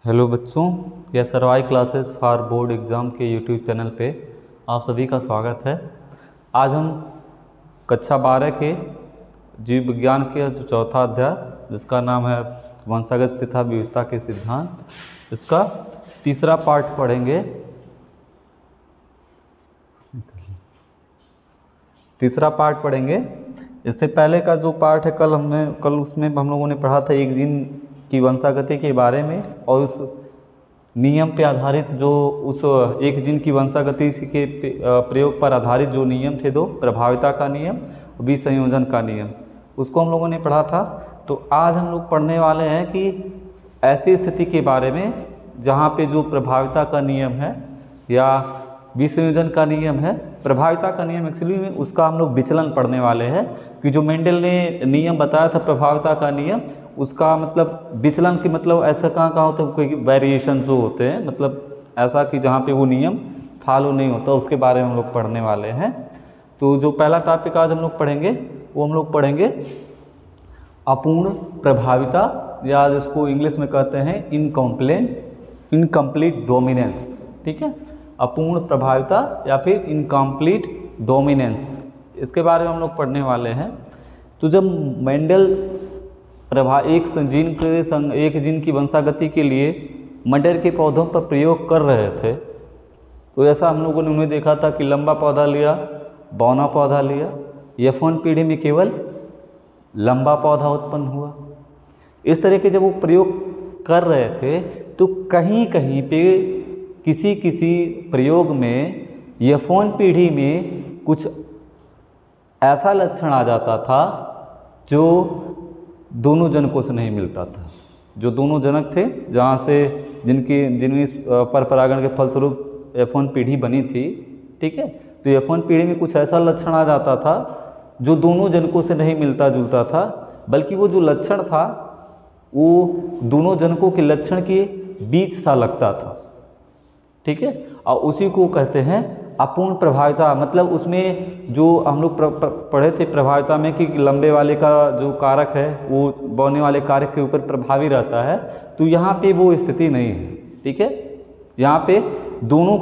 Hello बच्चों, यह सरवाई classes for board exam के यूट्यूब चैनल पे आप सभी का स्वागत है। आज हम कक्षा 12 के जीव विज्ञान के जो चौथा अध्याय जिसका नाम है वंशागत तथा विविधता के सिद्धांत, इसका तीसरा पार्ट पढ़ेंगे। इससे पहले का जो पार्ट है कल उसमें हम लोगों ने पढ़ा था एक जीन की वंशागति के बारे में और उस नियम पे आधारित जो उस एक जीन की वंशागति के प्रयोग पर आधारित जो नियम थे, दो प्रभाविता का नियम, विसंयोजन का नियम, उसको हम लोगों ने पढ़ा था। तो आज हम लोग पढ़ने वाले हैं कि ऐसी स्थिति के बारे में जहाँ पे जो प्रभाविता का नियम है या विसंयोजन का नियम है। प्रभाविता का नियम एक्चुअली में उसका हम लोग विचलन पढ़ने वाले हैं कि जो मेंडल ने नियम बताया था प्रभाविता का नियम, उसका मतलब विचलन के मतलब ऐसा कहाँ होता है, कोई वेरिएशन जो होते हैं, मतलब ऐसा कि जहाँ पे वो नियम फॉलो नहीं होता, उसके बारे में हम लोग पढ़ने वाले हैं। तो जो पहला टॉपिक आज हम लोग पढ़ेंगे वो हम लोग पढ़ेंगे अपूर्ण प्रभाविता, या जिसको इंग्लिश में कहते हैं इनकम्प्लीट डोमिनेंस। ठीक है, अपूर्ण प्रभाविता या फिर इनकम्प्लीट डोमिनेंस, इसके बारे में हम लोग पढ़ने वाले हैं। तो जब मेंडल एक जीन की वंशागति के लिए मटर के पौधों पर प्रयोग कर रहे थे, तो ऐसा हम लोगों ने उन्हें देखा था कि लंबा पौधा लिया, बौना पौधा लिया, F1 पीढ़ी में केवल लंबा पौधा उत्पन्न हुआ। इस तरह के जब वो प्रयोग कर रहे थे तो कहीं कहीं पे किसी प्रयोग में F1 पीढ़ी में कुछ ऐसा लक्षण आ जाता था जो दोनों जनकों से नहीं मिलता था। जो दोनों जनक थे जहाँ से जिनमें पर परागण के फलस्वरूप F1 पीढ़ी बनी थी, ठीक है, तो F1 पीढ़ी में कुछ ऐसा लक्षण आ जाता था जो दोनों जनकों से नहीं मिलता जुलता था, बल्कि वो जो लक्षण था वो दोनों जनकों के लक्षण के बीच सा लगता था। ठीक है, और उसी को कहते हैं अपूर्ण प्रभाविता। मतलब उसमें जो हम लोग पढ़े थे प्रभाविता में कि लंबे वाले का जो कारक है वो बौने वाले कारक के ऊपर प्रभावी रहता है, तो यहाँ पे वो स्थिति नहीं है। ठीक है, यहाँ पे दोनों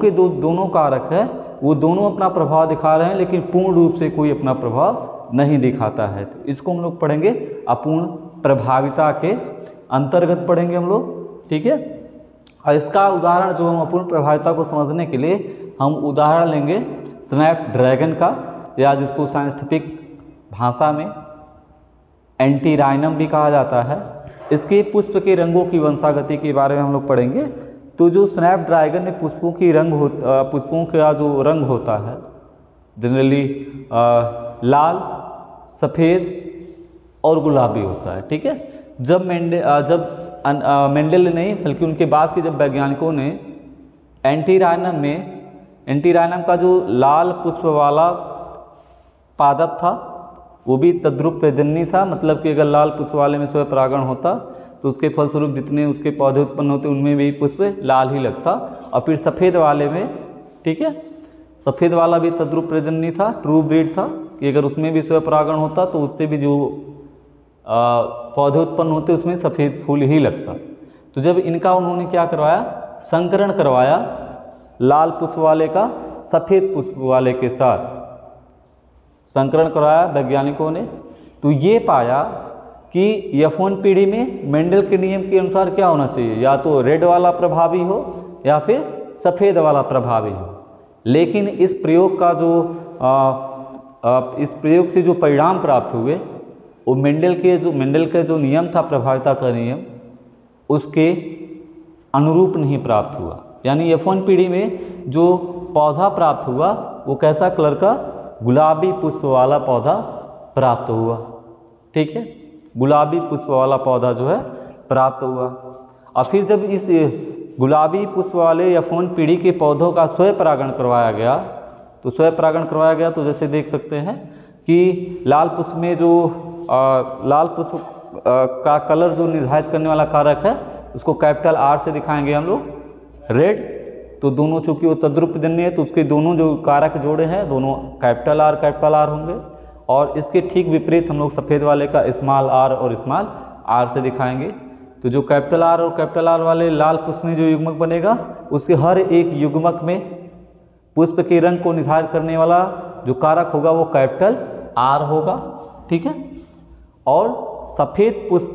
कारक है, वो दोनों अपना प्रभाव दिखा रहे हैं, लेकिन पूर्ण रूप से कोई अपना प्रभाव नहीं दिखाता है। तो इसको हम लोग पढ़ेंगे अपूर्ण प्रभाविता के अंतर्गत पढ़ेंगे हम लोग। ठीक है, और इसका उदाहरण जो हम अपूर्ण प्रभाविता को समझने के लिए हम उदाहरण लेंगे स्नैपड्रैगन का, या जिसको साइंटिफिक भाषा में एंटीराइनम भी कहा जाता है। इसके पुष्प के रंगों की वंशागति के बारे में हम लोग पढ़ेंगे। तो जो स्नैपड्रैगन में पुष्पों का जो रंग होता है जनरली लाल, सफ़ेद और गुलाबी होता है। ठीक है, जब मेंडल नहीं बल्कि उनके बाद के जब वैज्ञानिकों ने एंटीराइनम का जो लाल पुष्प वाला पादप था वो भी तद्रुप प्रजननी था। मतलब कि अगर लाल पुष्प वाले में स्वयं परागण होता तो उसके फलस्वरूप जितने उसके पौधे उत्पन्न होते उनमें भी पुष्प लाल ही लगता। और फिर सफ़ेद वाले में, ठीक है, सफ़ेद वाला भी तद्रुप प्रजननी था, ट्रू ब्रीड था कि अगर उसमें भी स्वयं परागण होता तो उससे भी जो पौधे उत्पन्न होते उसमें सफ़ेद फूल ही लगता। तो जब इनका उन्होंने क्या करवाया, संकरण करवाया लाल पुष्प वाले का सफ़ेद पुष्प वाले के साथ संकरण करवाया वैज्ञानिकों ने, तो ये पाया कि F1 पीढ़ी में मेंडल के नियम के अनुसार क्या होना चाहिए, या तो रेड वाला प्रभावी हो या फिर सफ़ेद वाला प्रभावी हो। लेकिन इस प्रयोग से जो परिणाम प्राप्त हुए वो मेंडल के जो नियम था प्रभाविता का नियम, उसके अनुरूप नहीं प्राप्त हुआ। यानी F1 पीढ़ी में जो पौधा प्राप्त हुआ वो कैसा कलर का, गुलाबी पुष्प वाला पौधा प्राप्त हुआ। ठीक है, गुलाबी पुष्प वाला पौधा जो है प्राप्त हुआ। और फिर जब इस गुलाबी पुष्प वाले F1 पीढ़ी के पौधों का स्वयं परागण करवाया गया, तो जैसे देख सकते हैं कि लाल पुष्प में जो लाल पुष्प का कलर जो निर्धारित करने वाला कारक है उसको कैपिटल R से दिखाएंगे हम लोग, रेड। तो दोनों चूंकि वो तद्रुप जन्य है तो उसके दोनों जो कारक जोड़े हैं दोनों कैपिटल R होंगे। और इसके ठीक विपरीत हम लोग सफ़ेद वाले का स्मॉल r और स्मॉल r से दिखाएंगे। तो जो कैपिटल आर और कैपिटल आर वाले लाल पुष्प में जो युग्मक बनेगा, उसके हर एक युग्मक में पुष्प के रंग को निर्धारित करने वाला जो कारक होगा वो कैपिटल आर होगा, ठीक है। और सफ़ेद पुष्प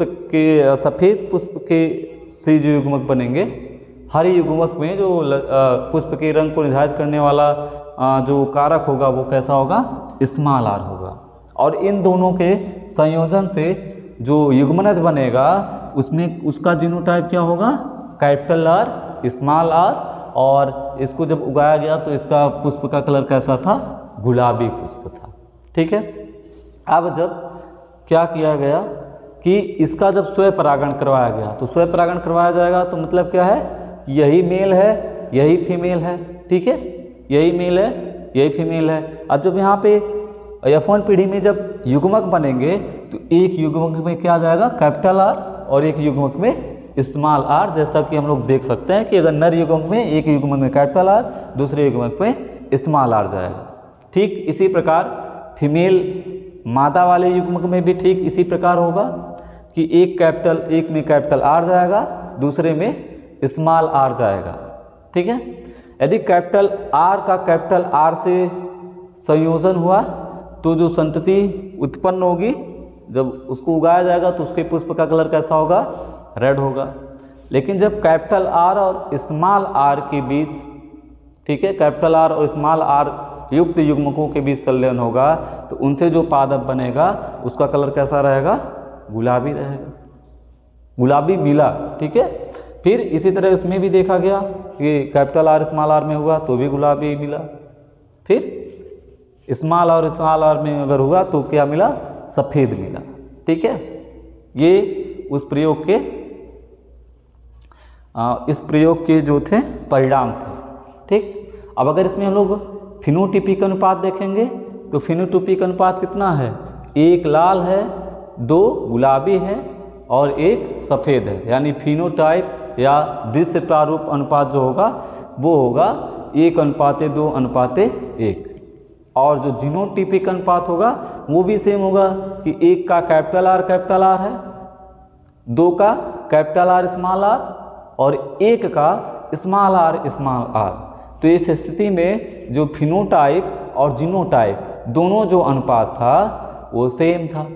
के से जो युग्मक बनेंगे, हरे युग्मक में जो पुष्प के रंग को निर्धारित करने वाला जो कारक होगा वो कैसा होगा, स्मॉल आर होगा। और इन दोनों के संयोजन से जो युग्मनज बनेगा उसमें उसका जीनोटाइप क्या होगा, कैपिटल आर स्मॉल आर। और इसको जब उगाया गया तो इसका पुष्प का कलर कैसा था, गुलाबी पुष्प था, ठीक है। अब जब क्या किया गया कि इसका जब स्वयं परागण करवाया गया, तो स्वयं परागण करवाया जाएगा तो मतलब क्या है, यही मेल है यही फीमेल है, ठीक है, यही मेल है यही फीमेल है। अब जब यहाँ पे F1 पीढ़ी में जब युग्मक बनेंगे तो एक युग्मक में क्या आ जाएगा, कैपिटल आर, और एक युग्मक में स्मॉल आर। जैसा कि हम लोग देख सकते हैं कि अगर नर युग्मक में एक युग्मक में कैपिटल आर, दूसरे युग्मक में स्मॉल आर जाएगा। ठीक इसी प्रकार फीमेल मादा वाले युग्मक में भी ठीक इसी प्रकार होगा कि एक में कैपिटल आर जाएगा, दूसरे में स्मॉल आर जाएगा, ठीक है। यदि कैपिटल आर का कैपिटल आर से संयोजन हुआ तो जो संतति उत्पन्न होगी, जब उसको उगाया जाएगा तो उसके पुष्प का कलर कैसा होगा, रेड होगा। लेकिन जब कैपिटल आर और स्मॉल आर के बीच, ठीक है, कैपिटल आर और स्मॉल आर युक्त युग्मकों के बीच संलयन होगा तो उनसे जो पादप बनेगा उसका कलर कैसा रहेगा, गुलाबी रहेगा, गुलाबी नीला, ठीक है। फिर इसी तरह इसमें भी देखा गया कि कैपिटल आर स्मॉल आर में हुआ तो भी गुलाबी मिला, फिर स्मॉल और स्मॉल आर में अगर हुआ तो क्या मिला, सफ़ेद मिला, ठीक है। ये उस प्रयोग के जो थे परिणाम थे, ठीक। अब अगर इसमें हम लोग फिनोटिपिक अनुपात देखेंगे तो फिनोटिपिक अनुपात कितना है, एक लाल है, दो गुलाबी है और एक सफ़ेद है, यानी फिनोटाइप या दृश्य प्रारूप अनुपात जो होगा वो होगा 1:2:1। और जो जीनोटिपिक अनुपात होगा वो भी सेम होगा कि एक का कैपिटल आर है, दो का कैपिटल आर स्मॉल आर और एक का स्मॉल आर। तो इस स्थिति में जो फिनोटाइप और जीनोटाइप दोनों जो अनुपात था वो सेम था,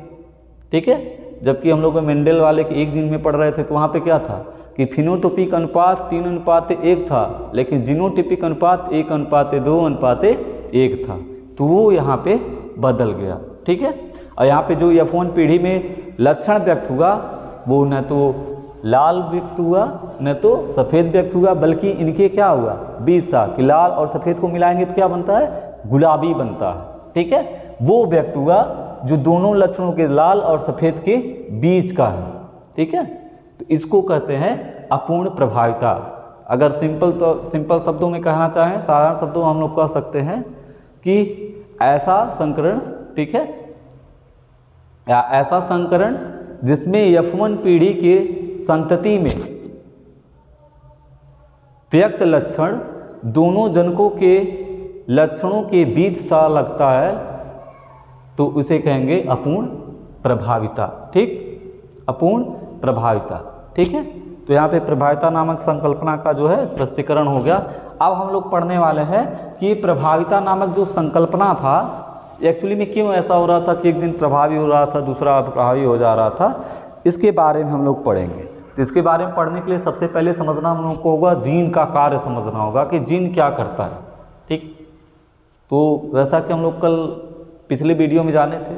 ठीक है। जबकि हम लोग मेंडल वाले के एक जीन में पढ़ रहे थे तो वहाँ पे क्या था कि फिनोटाइपिक अनुपात 3:1 था, लेकिन जीनोटाइपिक अनुपात 1:2:1 था, तो वो यहाँ पे बदल गया, ठीक है। और यहाँ पे जो F1 पीढ़ी में लक्षण व्यक्त हुआ वो न तो लाल व्यक्त हुआ न तो सफ़ेद व्यक्त हुआ, बल्कि इनके क्या हुआ, 20 कि लाल और सफ़ेद को मिलाएंगे तो क्या बनता है, गुलाबी बनता है, ठीक है। वो व्यक्त हुआ जो दोनों लक्षणों के लाल और सफ़ेद के बीच का है, ठीक है। तो इसको कहते हैं अपूर्ण प्रभाविता। अगर सिंपल शब्दों में कहना चाहें, साधारण शब्दों में हम लोग कह सकते हैं कि ऐसा संकरण, ठीक है, या ऐसा संकरण जिसमें F1 पीढ़ी के संतति में व्यक्त लक्षण दोनों जनकों के लक्षणों के बीच सा लगता है तो उसे कहेंगे अपूर्ण प्रभाविता, ठीक, अपूर्ण प्रभाविता, ठीक है। तो यहाँ पे प्रभाविता नामक संकल्पना का जो है स्पष्टीकरण हो गया। अब हम लोग पढ़ने वाले हैं कि प्रभाविता नामक जो संकल्पना था एक्चुअली में क्यों ऐसा हो रहा था कि एक दिन प्रभावी हो रहा था दूसरा अप्रभावी हो जा रहा था, इसके बारे में हम लोग पढ़ेंगे। तो इसके बारे में पढ़ने के लिए सबसे पहले समझना हम लोग को होगा, जीन का कार्य समझना होगा कि जीन क्या करता है, ठीक। तो जैसा कि हम लोग कल पिछले वीडियो में जाने थे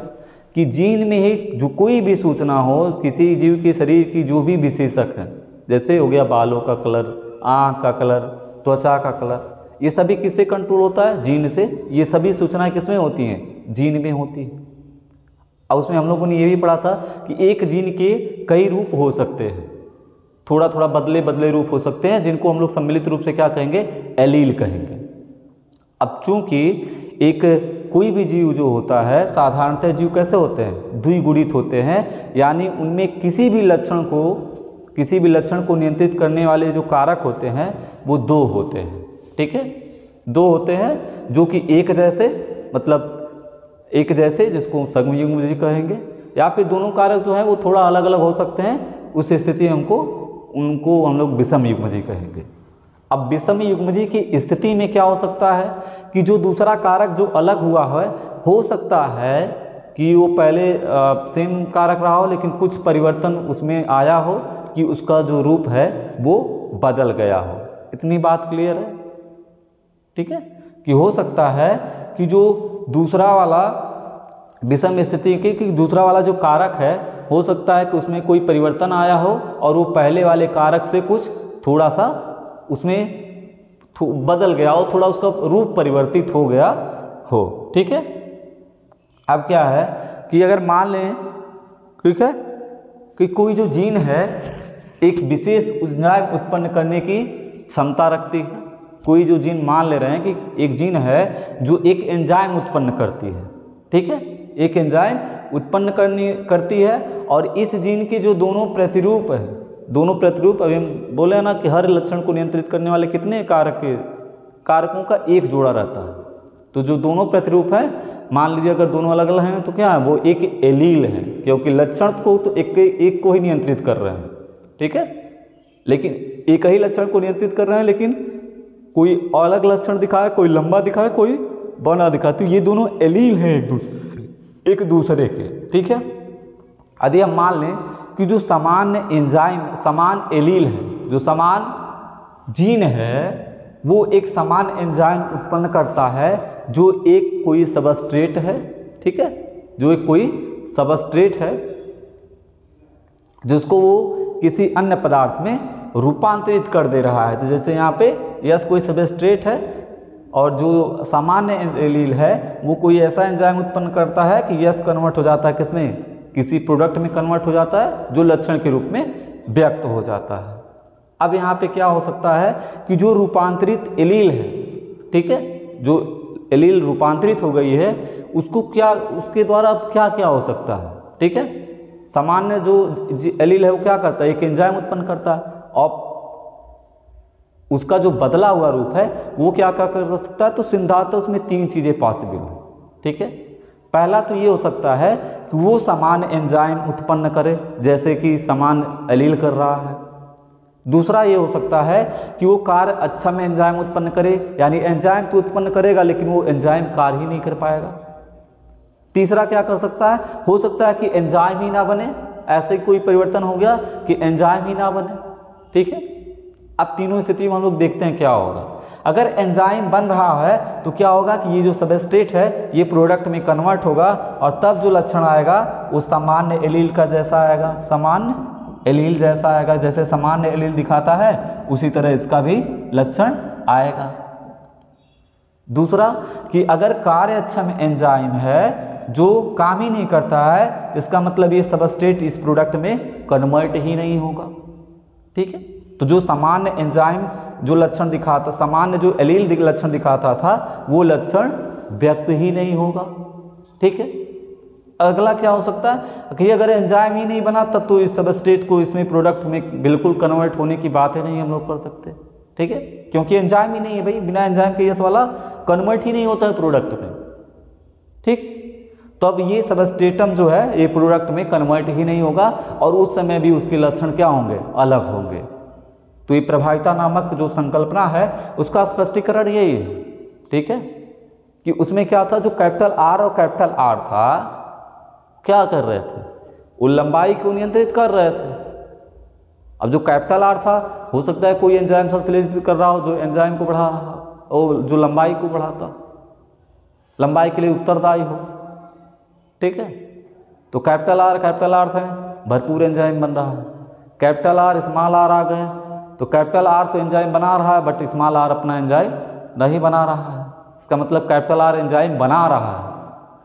कि जीन में ही जो कोई भी सूचना हो किसी जीव के शरीर की जो भी विशेषक है, जैसे हो गया बालों का कलर, आँख का कलर, त्वचा का कलर, ये सभी किससे कंट्रोल होता है, जीन से। ये सभी सूचनाएं किसमें होती हैं, जीन में होती है। और उसमें हम लोगों ने ये भी पढ़ा था कि एक जीन के कई रूप हो सकते हैं, थोड़ा थोड़ा बदले रूप हो सकते हैं, जिनको हम लोग सम्मिलित रूप से क्या कहेंगे, एलील कहेंगे। अब चूंकि एक कोई भी जीव जो होता है, साधारणतः जीव कैसे होते हैं, द्विगुणित होते हैं, यानी उनमें किसी भी लक्षण को नियंत्रित करने वाले जो कारक होते हैं वो दो होते हैं, ठीक है। दो होते हैं जो कि एक जैसे जिसको संयुग्म जीव कहेंगे, या फिर दोनों कारक जो हैं वो थोड़ा अलग अलग हो सकते हैं उस स्थिति में उनको हम लोग विषम युग्मजी कहेंगे। अब विषम युग्मजी की स्थिति में क्या हो सकता है कि जो दूसरा कारक जो अलग हुआ है, हो सकता है कि वो पहले सेम कारक रहा हो लेकिन कुछ परिवर्तन उसमें आया हो कि उसका जो रूप है वो बदल गया हो। इतनी बात क्लियर है? ठीक है, कि हो सकता है कि जो दूसरा वाला विषम स्थिति कि दूसरा वाला जो कारक है, हो सकता है कि उसमें कोई परिवर्तन आया हो और वो पहले वाले कारक से कुछ थोड़ा सा उसमें बदल गया हो, थोड़ा उसका रूप परिवर्तित हो गया हो। ठीक है, अब क्या है कि अगर मान लें, ठीक है, कि कोई जो जीन है एक विशेष एंजाइम उत्पन्न करने की क्षमता रखती है। कोई जो जीन मान ले रहे हैं कि एक जीन है जो एक एंजाइम उत्पन्न करती है, ठीक है, एक एंजाइम उत्पन्न करती है और इस जीन के जो दोनों प्रतिरूप है, दोनों प्रतिरूप, अभी हम बोले ना कि हर लक्षण को नियंत्रित करने वाले कितने कारकों का एक जोड़ा रहता है। तो जो दोनों प्रतिरूप है, मान लीजिए अगर दोनों अलग अलग हैं तो क्या है, वो एक एलील है, क्योंकि लक्षण को तो एक को ही नियंत्रित कर रहे हैं। ठीक है, लेकिन एक ही लक्षण को नियंत्रित कर रहे हैं, लेकिन कोई अलग लक्षण दिखा है, कोई लंबा दिखा है, कोई बना दिखा है, तो ये दोनों एलील हैं एक दूसरे के। ठीक है, यदि हम मान लें कि जो सामान्य एंजाइम, समान एलील है, जो समान जीन है वो एक समान एंजाइम उत्पन्न करता है जो एक कोई सबस्ट्रेट है। ठीक है, जो एक कोई सबस्ट्रेट है जिसको वो किसी अन्य पदार्थ में रूपांतरित कर दे रहा है। तो जैसे यहाँ पे यस कोई सबस्ट्रेट है और जो सामान्य एलील है वो कोई ऐसा एंजाइम उत्पन्न करता है कि यस कन्वर्ट हो जाता है किसमें, किसी प्रोडक्ट में कन्वर्ट हो जाता है जो लक्षण के रूप में व्यक्त हो जाता है। अब यहाँ पे क्या हो सकता है कि जो रूपांतरित एलील है, ठीक है, जो एलील रूपांतरित हो गई है उसको क्या, उसके द्वारा अब क्या क्या हो सकता है। ठीक है, सामान्य जो एलील है वो क्या करता है, एक एंजाइम उत्पन्न करता है और उसका जो बदला हुआ रूप है वो क्या क्या कर सकता है। तो सिद्धांत उसमें तीन चीज़ें पॉसिबल है। ठीक है, पहला तो ये हो सकता है कि वो समान एंजाइम उत्पन्न करे जैसे कि समान एलील कर रहा है। दूसरा ये हो सकता है कि वो कार्य अच्छा में एंजाइम उत्पन्न करे, यानी एंजाइम तो उत्पन्न करेगा लेकिन वो एंजाइम कार्य ही नहीं कर पाएगा। तीसरा क्या कर सकता है, हो सकता है कि एंजाइम ही ना बने, ऐसे कोई परिवर्तन हो गया कि एंजाइम ही ना बने। ठीक है, अब तीनों स्थिति में हम लोग देखते हैं क्या होगा। अगर एंजाइम बन रहा है तो क्या होगा कि ये जो सबस्ट्रेट है ये प्रोडक्ट में कन्वर्ट होगा और तब जो लक्षण आएगा वो सामान्य एलील का जैसा आएगा, सामान्य एलील जैसा आएगा। जैसे सामान्य एलील दिखाता है उसी तरह इसका भी लक्षण आएगा। दूसरा कि अगर कार्यक्षम एंजाइम है जो काम ही नहीं करता है, इसका मतलब ये सबस्ट्रेट इस प्रोडक्ट में कन्वर्ट ही नहीं होगा। ठीक है, तो जो सामान्य एंजाइम जो लक्षण दिखाता, सामान्य जो एलील लक्षण दिखाता था वो लक्षण व्यक्त ही नहीं होगा। ठीक है, अगला क्या हो सकता है कि अगर एंजाइम ही नहीं बना तब तो इस सबस्ट्रेट को इसमें प्रोडक्ट में बिल्कुल कन्वर्ट होने की बात ही नहीं हम लोग कर सकते। ठीक है, क्योंकि एंजाइम ही नहीं है भाई, बिना एंजाइम के ये वाला कन्वर्ट ही नहीं होता है प्रोडक्ट में। ठीक, तो अब ये सबस्ट्रेटम जो है ये प्रोडक्ट में कन्वर्ट ही नहीं होगा और उस समय भी उसके लक्षण क्या होंगे, अलग होंगे। तो ये प्रभाविता नामक जो संकल्पना है उसका स्पष्टीकरण यही है। ठीक है, कि उसमें क्या था, जो कैपिटल आर और कैपिटल आर था क्या कर रहे थे, वो लंबाई को नियंत्रित कर रहे थे। अब जो कैपिटल आर था हो सकता है कोई एंजाइम संश्लेषित कर रहा हो जो एंजाइम को बढ़ा रहा हो और जो लंबाई को बढ़ाता, लंबाई के लिए उत्तरदायी हो। ठीक है, तो कैपिटल आर थे, भरपूर एंजाइम बन रहा है। कैपिटल आर स्मॉल आर आ गए तो कैपिटल आर तो एंजाइम बना रहा है बट स्मॉल आर अपना एंजाइम नहीं बना रहा है। इसका मतलब कैपिटल आर एंजाइम बना रहा है।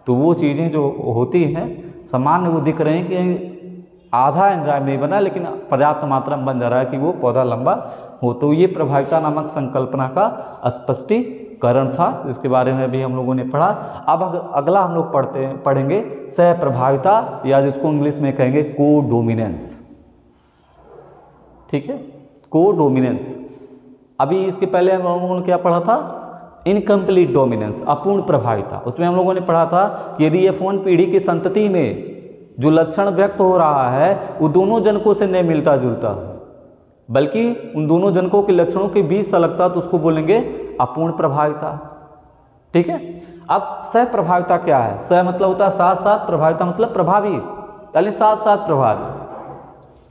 तो वो चीज़ें जो होती हैं सामान्य वो दिख रहे हैं कि आधा एंजाइम नहीं बना लेकिन पर्याप्त मात्रा में बन जा रहा है कि वो पौधा लंबा हो। तो ये प्रभाविता नामक संकल्पना का स्पष्टीकरण था, इसके बारे में भी हम लोगों ने पढ़ा। अब अगला हम लोग पढ़ेंगे सह प्रभाविता, या जिसको इंग्लिश में कहेंगे कोडोमिनेंस। ठीक है, कोडोमिनेंस। अभी इसके पहले हम लोगों ने क्या पढ़ा था, इनकम्प्लीट डोमिनेंस, अपूर्ण प्रभाविता। उसमें हम लोगों ने पढ़ा था कि यदि F1 पीढ़ी की संतति में जो लक्षण व्यक्त हो रहा है वो दोनों जनकों से नहीं मिलता जुलता, बल्कि उन दोनों जनकों के लक्षणों के बीच सा लगता, तो उसको बोलेंगे अपूर्ण प्रभाविता। ठीक है। अब सह प्रभाविता क्या है? सह मतलब होता है साथ साथ, प्रभाविता मतलब प्रभावी, यानी साथ साथ प्रभावी।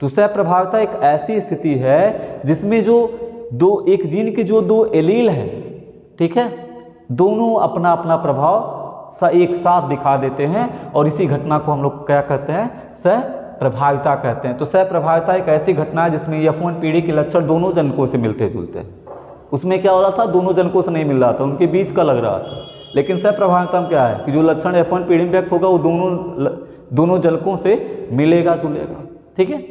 तो सह प्रभाविता एक ऐसी स्थिति है जिसमें जो एक जीन के जो दो एलील हैं, ठीक है, दोनों अपना अपना प्रभाव एक साथ दिखा देते हैं, और इसी घटना को हम लोग क्या कहते हैं? सह प्रभाविता कहते हैं। तो सह प्रभाविता एक ऐसी घटना है जिसमें F1 पीढ़ी के लक्षण दोनों जनकों से मिलते जुलते हैं। उसमें क्या हो रहा था? दोनों जनकों से नहीं मिल रहा था, उनके बीच का लग रहा था। लेकिन सह प्रभाविता में क्या है कि जो लक्षण F1 पीढ़ी में व्यक्त होगा वो दोनों जनकों से मिलेगा जुलेगा। ठीक है।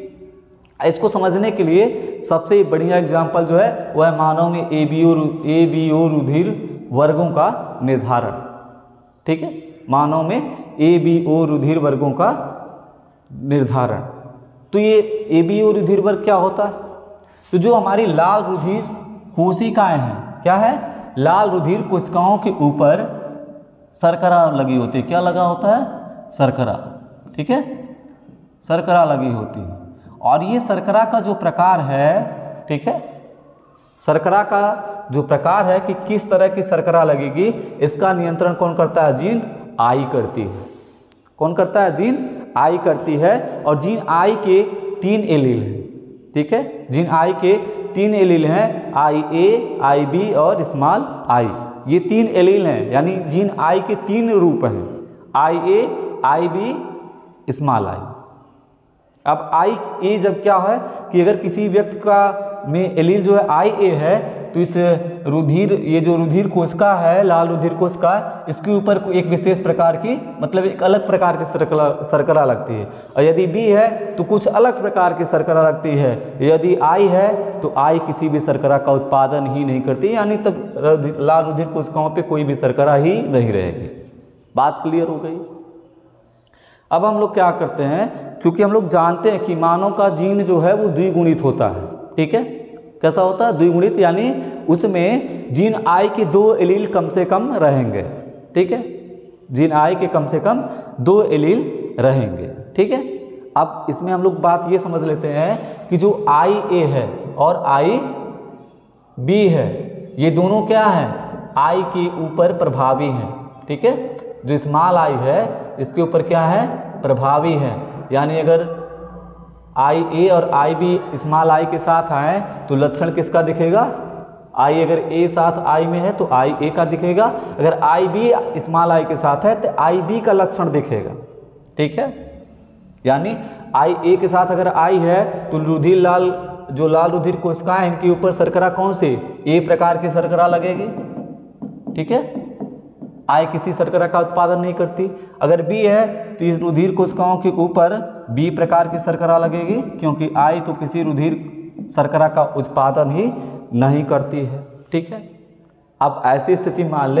इसको समझने के लिए सबसे बढ़िया एग्जाम्पल जो है वह है मानव में ABO रुधिर वर्गों का निर्धारण। ठीक है। मानव में ABO रुधिर वर्गों का निर्धारण। तो ये ABO रुधिर वर्ग क्या होता है? तो जो हमारी लाल रुधिर कोशिकाएं हैं, क्या है? लाल रुधिर कोशिकाओं के ऊपर शर्करा लगी होती है। क्या लगा होता है? शर्करा। ठीक है। शर्करा लगी होती है, और ये शर्करा का जो प्रकार है, ठीक है, शर्करा का जो प्रकार है कि किस तरह की शर्करा लगेगी, इसका नियंत्रण कौन करता है? जीन आई करती है। कौन करता है? जीन आई करती है। और जीन आई के 3 एलील हैं। ठीक है। जीन आई के 3 एलील हैं, IA, IB और स्मॉल आई। ये 3 एलील हैं, यानी जीन आई के 3 रूप हैं, IA, IB, स्मॉल आई। अब IA जब क्या है कि अगर किसी व्यक्ति का में एलील जो है IA है, तो इस रुधिर, ये जो रुधिर कोशिका है, लाल रुधिर कोशिका, इसके ऊपर एक विशेष प्रकार की, मतलब एक अलग प्रकार की शर्करा लगती है। और यदि B है तो कुछ अलग प्रकार की शर्करा लगती है। यदि I है तो I किसी भी शर्करा का उत्पादन ही नहीं करती, यानी तब लाल रुधिर कोशिकाओं पे कोई भी शर्करा ही नहीं रहेगी। बात क्लियर हो गई? अब हम लोग क्या करते हैं, चूंकि हम लोग जानते हैं कि मानव का जीन जो है वो द्विगुणित होता है। ठीक है। कैसा होता है? द्विगुणित, यानी उसमें जीन आई के 2 एलील कम से कम रहेंगे। ठीक है। जीन आई के कम से कम 2 एलील रहेंगे। ठीक है। अब इसमें हम लोग बात ये समझ लेते हैं कि जो IA है और IB है, ये दोनों क्या हैं? आई के ऊपर प्रभावी हैं। ठीक है। जो स्मॉल आई है इसके ऊपर क्या है? प्रभावी है। यानी अगर IA और IB स्मॉल आई के साथ आए तो लक्षण किसका दिखेगा? I अगर A साथ I में है तो IA का दिखेगा, अगर IB स्मॉल आई के साथ है तो IB का लक्षण दिखेगा। ठीक है। यानी IA के साथ अगर I है तो रुधिर जो लाल रुधिर कोशिकाएं, इनके ऊपर शर्करा कौन सी? A प्रकार की शर्करा लगेगी। ठीक है। I किसी शर्करा का उत्पादन नहीं करती। अगर B है तो इस रुधिर कोशिकाओं के ऊपर B प्रकार की शर्करा लगेगी, क्योंकि I तो किसी रुधिर शर्करा का उत्पादन ही नहीं करती है। ठीक है। अब ऐसी स्थिति मान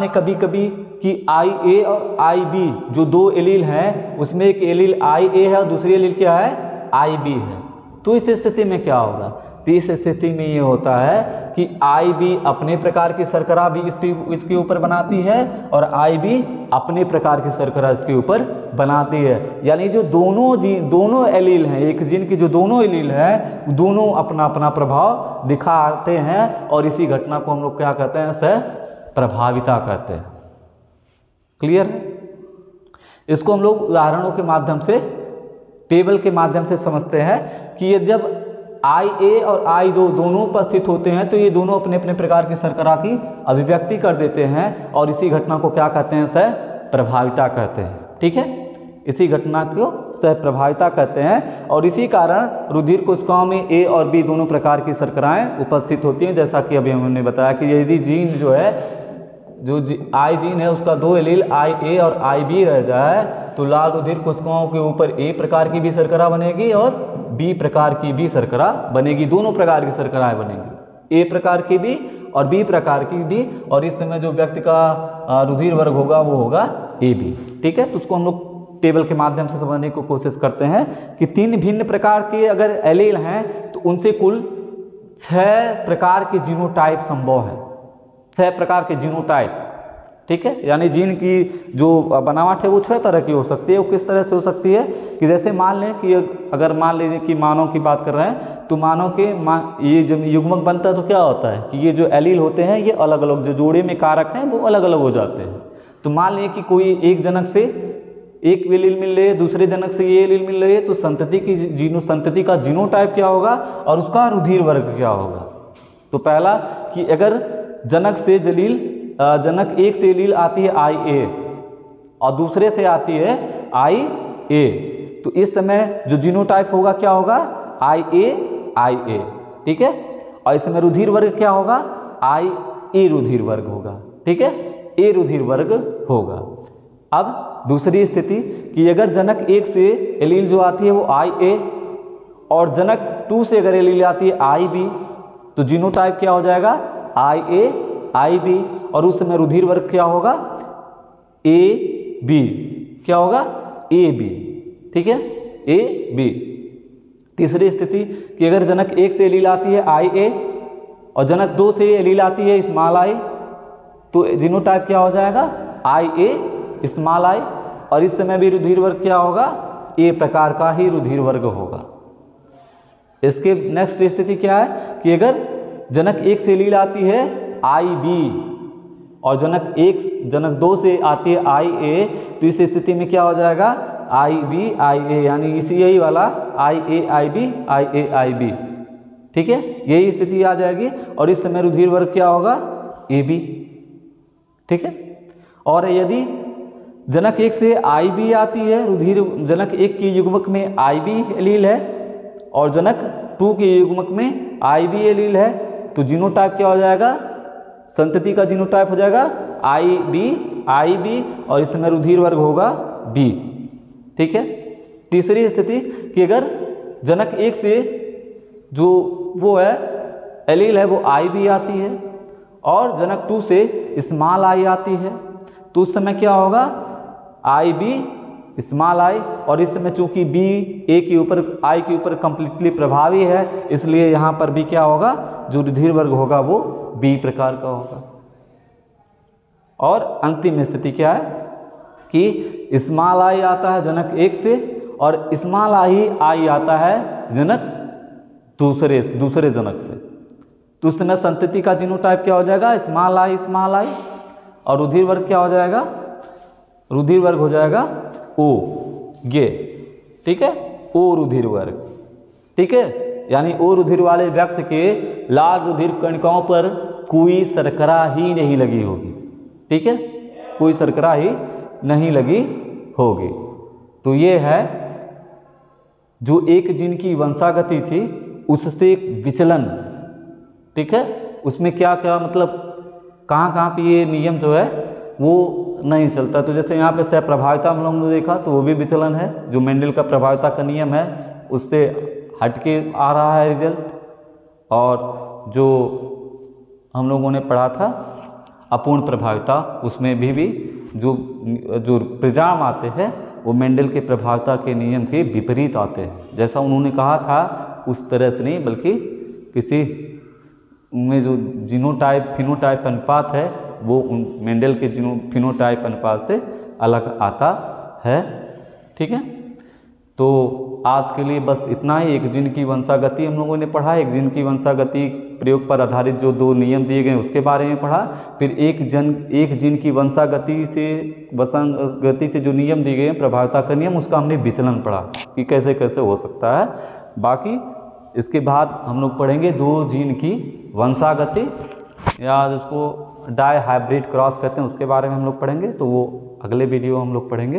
ले कभी कभी कि IA और IB जो 2 एलील हैं, उसमें एक एलील IA है और दूसरी एलील क्या है? IB है। तो इस स्थिति में क्या होगा? तो इस स्थिति में ये होता है कि IB अपने प्रकार की शर्करा भी इसके ऊपर बनाती है और IB अपने प्रकार की शर्करा इसके ऊपर बनाती है। यानी जो दोनों एलील हैं, एक जीन की जो दोनों एलील हैं, दोनों अपना अपना प्रभाव दिखाते हैं, और इसी घटना को हम लोग क्या कहते हैं? सह प्रभाविता कहते हैं। क्लियर है? इसको हम लोग उदाहरणों के माध्यम से, टेबल के माध्यम से समझते हैं कि ये जब IA और I2 दोनों उपस्थित होते हैं तो ये दोनों अपने अपने प्रकार की शर्करा की अभिव्यक्ति कर देते हैं, और इसी घटना को क्या कहते हैं? सह प्रभाविता कहते हैं। ठीक है। इसी घटना को सह प्रभाविता कहते हैं, और इसी कारण रुधिर कोशिकाओं में A और B दोनों प्रकार की शर्कराएं उपस्थित होती हैं। जैसा कि अभी हमने बताया कि यदि जीन जो है, जो I जीन है, उसका 2 एलील IA और IB रह जाए तो लाल रुधिर कोशिकाओं के ऊपर A प्रकार की भी शर्करा बनेगी और B प्रकार की भी शर्करा बनेगी। दोनों प्रकार की शर्कराएं बनेंगी, A प्रकार की भी और B प्रकार की भी, और इस समय जो व्यक्ति का रुधिर वर्ग होगा वो होगा AB। ठीक है। तो उसको हम लोग टेबल के माध्यम से समझने की कोशिश करते हैं कि 3 भिन्न प्रकार के अगर एलील हैं तो उनसे कुल 6 प्रकार के जीनोटाइप संभव है। 6 प्रकार के जीनोटाइप, ठीक है। यानी जीन की जो बनावट है वो 6 तरह की हो सकती है। वो किस तरह से हो सकती है कि जैसे मान लें कि अगर मान लीजिए कि मानव की बात कर रहे हैं तो मानव के ये जब युग्मक बनता है तो क्या होता है कि ये जो एलील होते हैं ये अलग अलग जो जोड़े में कारक हैं वो अलग अलग हो जाते हैं। तो मान लीजिए कि कोई एक जनक से एक एलील मिल रही है, दूसरे जनक से ये एलील मिल रही है, तो संतति का जीनोटाइप क्या होगा और उसका रुधिर वर्ग क्या होगा। तो पहला कि अगर जनक से जनक एक से एलील आती है IA और दूसरे से आती है IA, तो इस समय जो जीनोटाइप होगा क्या होगा IA, ठीक है। और इस समय रुधिर वर्ग क्या होगा IA रुधिर वर्ग होगा, ठीक है, A रुधिर वर्ग होगा। अब दूसरी स्थिति कि अगर जनक 1 से एलील जो आती है वो IA और जनक 2 से अगर एलील आती है IB, तो जीनोटाइप क्या हो जाएगा IA IB और उस समय रुधिर वर्ग क्या होगा AB, क्या होगा AB, ठीक है, AB। तीसरी स्थिति कि अगर जनक 1 से एलील आती है IA और जनक 2 से एलील आती है i, तो जीनोटाइप क्या हो जाएगा IA i और इस समय भी रुधिर वर्ग क्या होगा A प्रकार का ही रुधिर वर्ग होगा। इसके नेक्स्ट स्थिति क्या है कि अगर जनक 1 से एलील आती है IB और जनक 2 से आती है IA, तो इस स्थिति में क्या हो जाएगा IB IA, यानी इसी यही वाला IA IB IA IB, ठीक है, यही स्थिति आ जाएगी और इस समय रुधिर वर्ग क्या होगा AB, ठीक है। और यदि जनक 1 से IB आती है, जनक 1 की युग्मक में IB एलील है और जनक 2 के युग्मक में IB एलील है, तो जीनोटाइप क्या हो जाएगा, संतति का जीनोटाइप हो जाएगा IB और इस समय रुधिर वर्ग होगा B, ठीक है। तीसरी स्थिति कि अगर जनक 1 से जो वो है एलील है वो IB आती है और जनक 2 से i आती है, तो उस समय क्या होगा IB i और इस समय चूंकि B A के ऊपर I के ऊपर कंप्लीटली प्रभावी है, इसलिए यहाँ पर भी क्या होगा जो रुधिर वर्ग होगा वो B प्रकार का होगा। और अंतिम स्थिति क्या है कि i आता है जनक 1 से और i आता है जनक दूसरे जनक से, तो उस समय संतति का जीनोटाइप क्या हो जाएगा i और रुधिर वर्ग क्या हो जाएगा, रुधिर वर्ग हो जाएगा O, ये, ठीक है, O रुधिर वर्ग, ठीक है। यानी O रुधिर वाले व्यक्ति के लाल रुधिर कणिकाओं पर कोई शर्करा ही नहीं लगी होगी, ठीक है, कोई शर्करा ही नहीं लगी होगी। तो ये है जो एक जीन की वंशागति थी उससे विचलन, ठीक है, उसमें क्या क्या मतलब कहाँ पे ये नियम जो है वो नहीं चलता। तो जैसे यहाँ पे सहप्रभाविता हम लोगों ने देखा तो वो भी विचलन है, जो मेंडल का प्रभाविता का नियम है उससे हटके आ रहा है रिजल्ट। और जो हम लोगों ने पढ़ा था अपूर्ण प्रभाविता, उसमें भी जो परिणाम आते हैं वो मेंडल के प्रभाविता के नियम के विपरीत आते हैं। जैसा उन्होंने कहा था उस तरह से नहीं, बल्कि किसी में जो जीनोटाइप फिनोटाइप अनुपात है वो उन मेंडल के फिनोटाइप अनुपात से अलग आता है, ठीक है। तो आज के लिए बस इतना ही। एक जीन की वंशागति हम लोगों ने पढ़ा, एक जीन की वंशागति प्रयोग पर आधारित जो 2 नियम दिए गए उसके बारे में पढ़ा, फिर एक जीन की वंशागति से जो नियम दिए गए हैं प्रभाविता का नियम, उसका हमने विचलन पढ़ा कि कैसे कैसे हो सकता है। बाकी इसके बाद हम लोग पढ़ेंगे 2 जीन की वंशागति या जिसको डाई हाइब्रिड क्रॉस कहते हैं उसके बारे में हम लोग पढ़ेंगे, तो वो अगले वीडियो हम लोग पढ़ेंगे।